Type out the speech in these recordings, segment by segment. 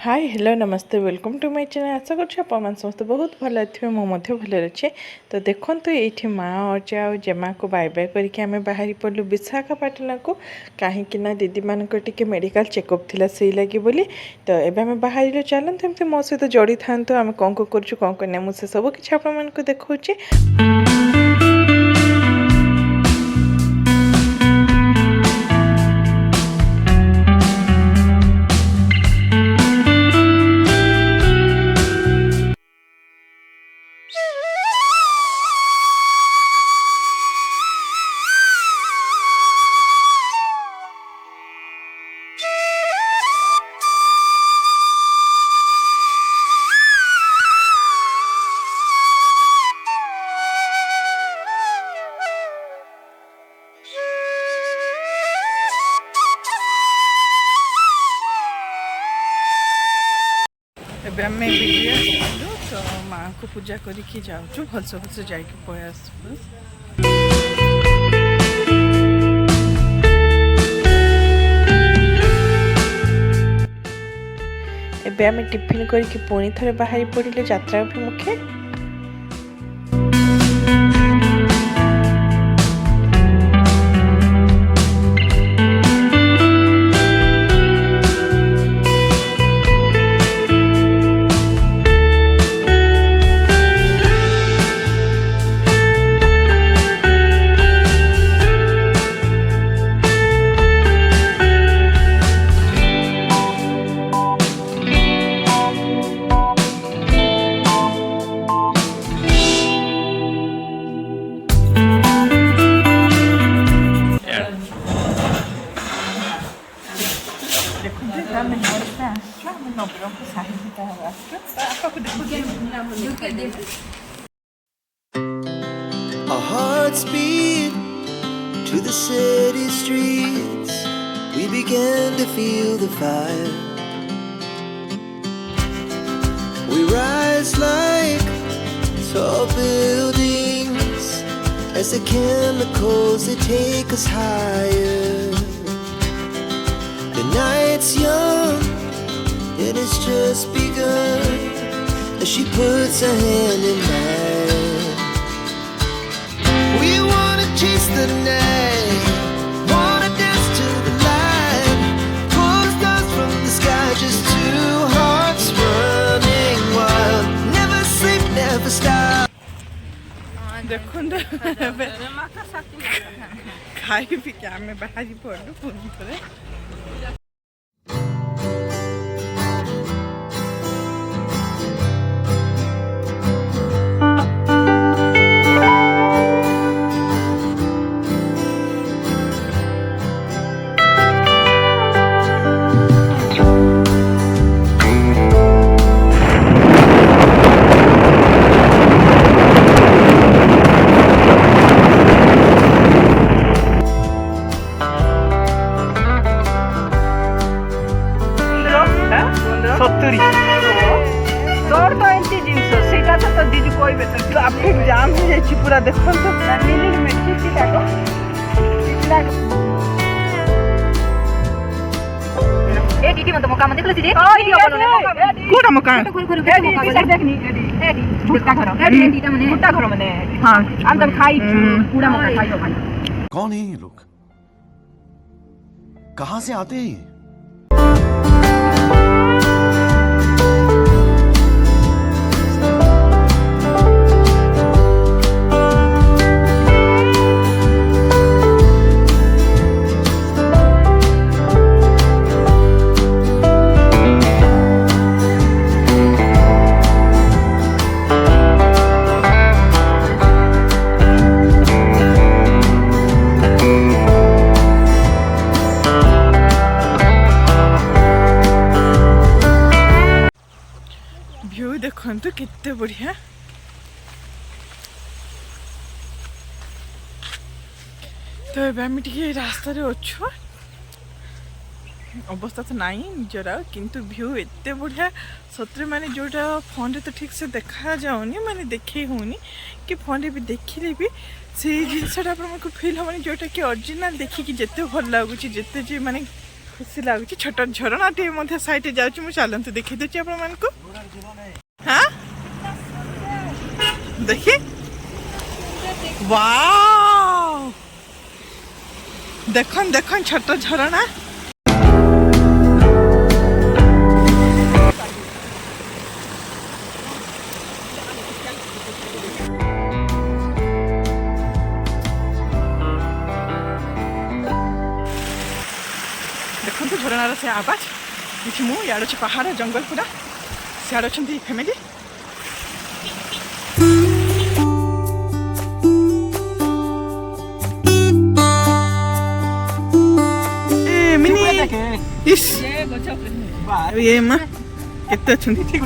Hi hello नमस्ते welcome to my channel. आशा कर समस्त बहुत भल थे मुझे भल अच्छे। तो देखो ये माँ अजा और जेमा को बाय बाय करके आम बाहरी पड़ू विशाखापाटना को कहीं दीदी मान मेडिकल चेकअप थी से लगी बोली। तो एवं आम बाहर चलते एमती मो सहित जोड़ी था आम कौन कौन करना मुझे सब किसी आपको देखा। एबे आम तो माँ को पूजा करके जाऊँ भलसे भलसे जाकि पलि आसबू। एबे आम टिफिन करके पुणी थे बाहरी पड़े यात्रा अभिमुखे। Our hearts beat to the city streets. We began to feel the fire. We rise like tall buildings as the chemicals they take us higher. The night's young and it's just begun as she puts her hand in mine. We wanna chase the night, wanna dance to the light, pull the stars from the sky, just two hearts running wild, never sleep, never stop. देखो खाई P के आम बाहरी पड़ू पुणी थे। Traffic jam हो जाए पूरा देखो तो कोटा मकान कौन है ये लोग, कहाँ से आते हैं ये? व्यू देखो केते बढ़िया। तो आम रास्ता अच्छु अवस्था तो नाई निजर किंतु व्यू एत बढ़िया सतरे माने जोटा फोन रे तो ठीक से देखा जाऊनी माने देखे होनी कि फोन रे भी देखिले भी से जिनसा आपको फिल हम जोटा कि ओरिजिनल देखिकी जिते भल लगुच जिते जे माने खुशी लगुच छोट झरणा टे सैड जाऊँ चलतु देखी दूसरी आपण मान हाँ देखिए वाओ देखन देखन छोट झरणा देखो झरणार से आवाज ये मु यार अच्छे पहाड़ जंगल पूरा सियाड़ अच्छा फैमिली इस ये माँ केते अच्छे ठीक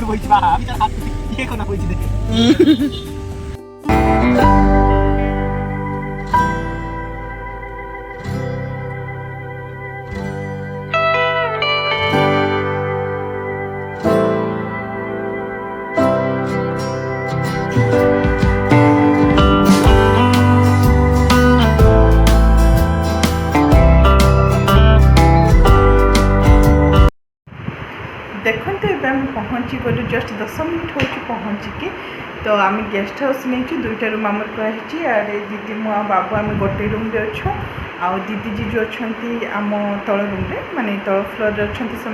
देखते तो आम पहुँची गलु जस्ट 10 मिनट हो पहुँचिकी तो आम गेस्ट हाउस नहीं 2टा रूम आमर कराई आड़े दीदी मु बाबू आम गोटे रूम रे अच्छु आ दीदी जीजु अच्छा आम तल रूम रे माने तल फ्लोर रे अच्छा से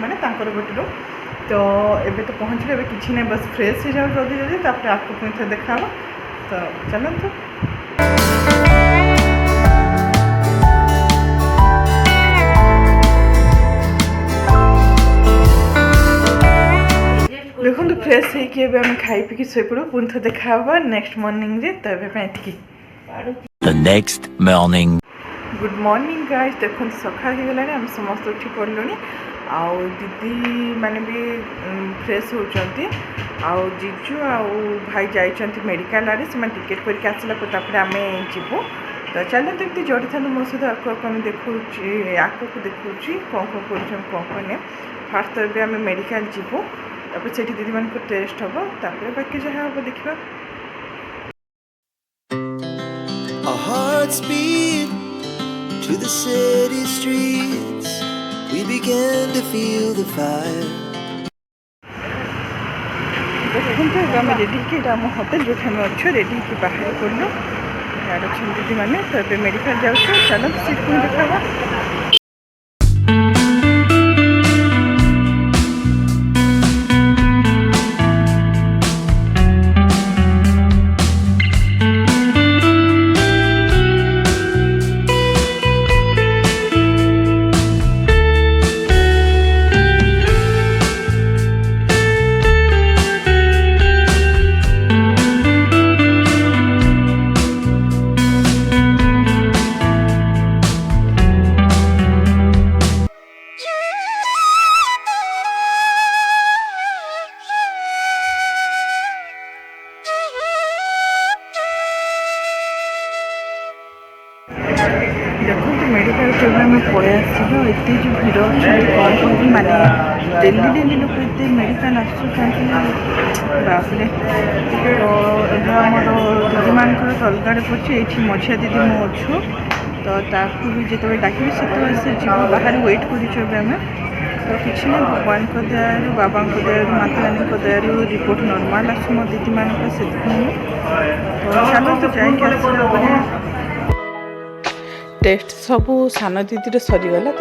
गोटे रूम तो एबे तो पहुँचले एबे किसी नहीं बस फ्रेश हो जाओ जल्दी जल्दी तापर आपको पुणी थे देखा तो चलते देखो तो फ्रेश होम खाई पी शोपड़ू पुणी थे देखा नेक्स्ट मॉर्निंग रे तो ये The next morning. Good morning guys देखो सका हो गला आम समस्त उठी पड़लु आउ दीदी माने भी फ्रेश होती आउ जीजू आउ भाई जाइछंती मेडिकल आड़े से टिकेट करके आसला आम जीवु तो चलो तो ये जोड़ी था मो सहित आपको देखूँ आगे देखूँ कौन कौन कर कौन नहीं फास्ट तो आम मेडिकल जीवु तापर से दीदी मान को टेस्ट हम तापर बाकी जहाँ हम देखा Our hearts beat to the city streets. We began to feel the fire. देखते आम रेडी कि होटेल जो अच्छे रेडी कि बाहर पड़ल यार अच्छा दीदी मैंने तो मेडिकल जाऊँ चलो सीट को देखा देखो मेडिकल प्रोग्राम में पड़े आसो एत जो भिड़ अच्छे कौन कहती माने डेली डेली लोग ये मेडिकल आसुँच बापरे तो आमर दीदी मान अलगाड़े पड़े ये मझिया दीदी मु अच्छु तो ताकू भी जो डाक से जीव बाहर वेट करें तो किसी ना भगवान दयार बाबा दयार माता रानी दयार रिपोर्ट नॉर्मल आसु मो दीदी मान से तो चलो तो जाए टेस्ट सबू सान दीदी सरीगला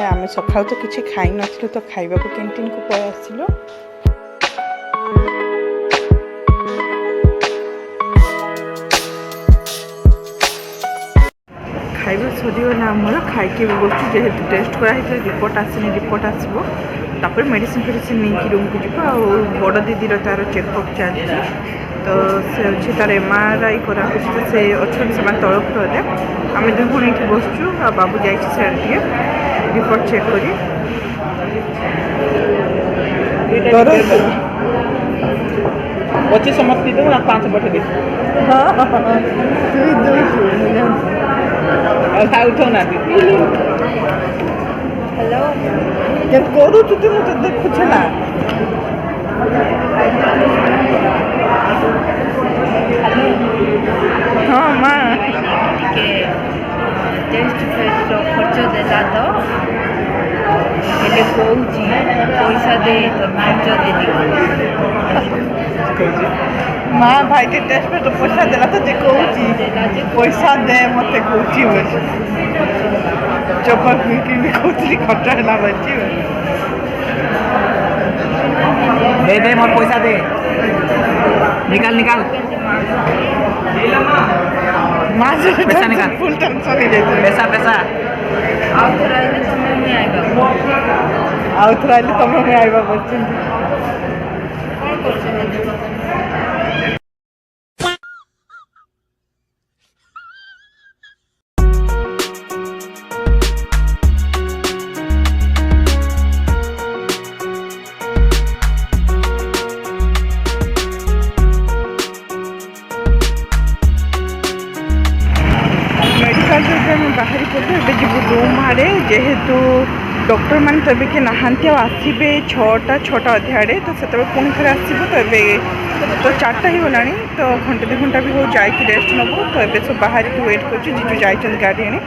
आम सका तो किसी खाई नु तो खाइबा कैंटीन को पलि आसिलु खाइबा सरीगला आमर खाई बस जेहेतु टेस्ट कराई रिपोर्ट आसनी रिपोर्ट आसो तापर मेडिसिन फेडिसिन नहीं रूम को जीव आ बड़ दीदी तार चेकअप चलती तो से अच्छे तार MRI करा तो से अच्छा से तल फ्लोर आम दुई भूण ये बसचु आ बाबू जाए रिपोर्ट चेक करी अच्छे समझती तो आप 5 पठे दे उठो ना हेलो करू तुझे मत देखु ना हाँ माँ टेस्ट फेस्ट खर्च देला तो ଯେ କହୁଛି ପଇସା ଦେ ତ ନାଚ ଦେଲି ମା ଭାଇଟି ଟେଷ୍ଟ ତ ପଇସା ଦେଲା ତ ଯେ କହୁଛି ପଇସା ଦେ ମତେ କହୁଛି ବୋଲି ଚପଲ କିଣି କହୁଥିଲି ଖର୍ଚ୍ଚ ହେଲା ବୋଲି दे मोर पैसा दे निकाल निकाल ମା पैसा निकाल ଫୁଲ ଟେନସନ୍ ହେଇଯାଇଥିଲା पैसा पैसा ଆଉ ଥରେ ଆଇଲେ ତମେ ମୁଇଁ ଆଇବା ଆଉ ଥରେ ଆଇଲେ ତମେ ମୁଁ ଆଇବା ବୋଲୁଛନ୍ତି କ'ଣ କରୁଛ ମେଡ଼ିକାଲରୁ ଏବେ ଆମେ ବାହାରି ପଡ଼ିଲୁ ଏବେ ଯିବୁ ରୁମ୍ ଆଡ଼େ ଯେହେତୁ ଡକ୍ଟରମାନେ ତ ଏବେ କିଏ ନାହାନ୍ତି ଆଉ ଆସିବେ 6ଟା ଅଧେ ତ ସେତେବେଳେ ପୁଣି ଥରେ ଆସିବୁ ତ ଏବେ ତ 4ଟା ହେଇଗଲାଣି ତ ଘଣ୍ଟେ 2 ଘଣ୍ଟା ବି ହଉ ଯାଇକି ରେଷ୍ଟ ନେବୁ ତ ଏବେ ସବୁ ବାହାରିକି ୱେଟ୍ କରୁଛୁ ଜିଜୁ ଯାଇଛନ୍ତି ଗାଡ଼ି ଆଣି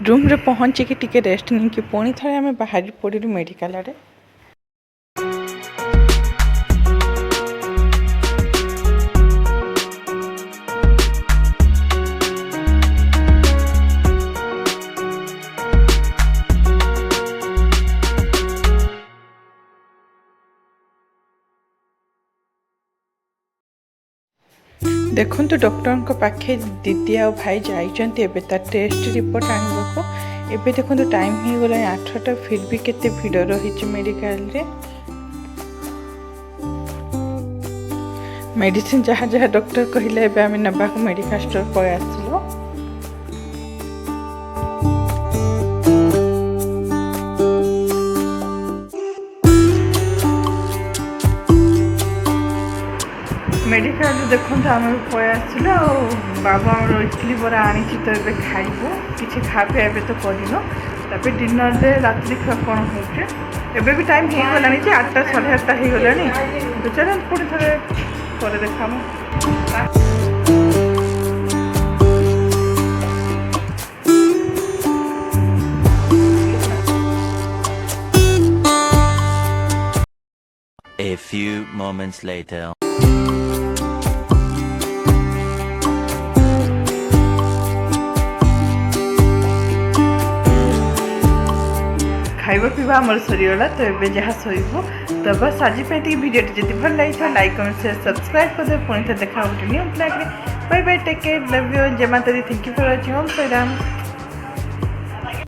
ରୁମ୍ରେ ପହଞ୍ଚିକି ଟିକେ ରେଷ୍ଟ ନେଇକି ପୁଣି ଥରେ ଆମେ ବାହାରି ପଡ଼ିଲୁ ମେଡ଼ିକାଲ ଆଡ଼େ ଦେଖନ୍ତୁ ଡକ୍ଟରଙ୍କ ପାଖେ ଦିଦି ଆଉ ଭାଇ ଯାଇଛନ୍ତି ଏବେ ତା ଟେଷ୍ଟ ରିପୋର୍ଟ ଆଣିବାକୁ ଏବେ ଦେଖନ୍ତୁ ଟାଇମ୍ ହେଇଗଲାଣି 8ଟା ଫିର୍ ବି କେତେ ଭିଡ଼ ରହିଛି ମେଡ଼ିକାଲରେ ମେଡ଼ିସିନ ଯାହା ଯାହା ଡକ୍ଟର କହିଲେ ଏବେ ଆମେ ନେବାକୁ ମେଡ଼ିକାଲ ଷ୍ଟୋର ପଳେଇ ଆସିଲୁ ମେଡ଼ିକାଲରୁ ଦେଖନ୍ତୁ ଆମେ ପଳେଇ ଆସିଲୁ ଆଉ ବାବା ଆମର ଇଟଲି ବରା ଆଣିଛି ତ ଏବେ ଖାଇବୁ କିଛି ଖାଇବା ଏବେ ତ କରିନୁ ତାପରେ ଡିନରରେ ରାତ୍ରି ଖାଇବା କ'ଣ ହେଉଛି ଏବେ ବି ଟାଇମ୍ ହେଇଗଲାଣି ଯେ 8ଟା 8:30 ହେଇଗଲାଣି ତ ଚାଲ ପୁଣି ଥରେ ପରେ ଦେଖାము A few moments later. ଖାଇବା ପିଇବା ଆମର ସରିଗଲା ତ ଏବେ ଯାହା ଶୋଇବୁ ତ ବସ୍ ଆଜି ପାଇଁ ଟିକେ ଭିଡ଼ିଓଟି ଯଦି ଭଲ ଲାଗିଥିବ ଲାଇକ୍ କମେଣ୍ଟ ସେୟାର ସବସ୍କ୍ରାଇବ୍ କରିଦେବେ ପୁଣି ଥରେ ଦେଖା ଗୋଟେ ନ୍ୟୁ ବ୍ଲଗ୍ରେ bye bye take care love you ଜୟ ମାତା ଦି ଥ୍ୟାଙ୍କ ୟୁ ଫର୍ ୱାଚିଂ ଓମ୍ ସାଇରାମ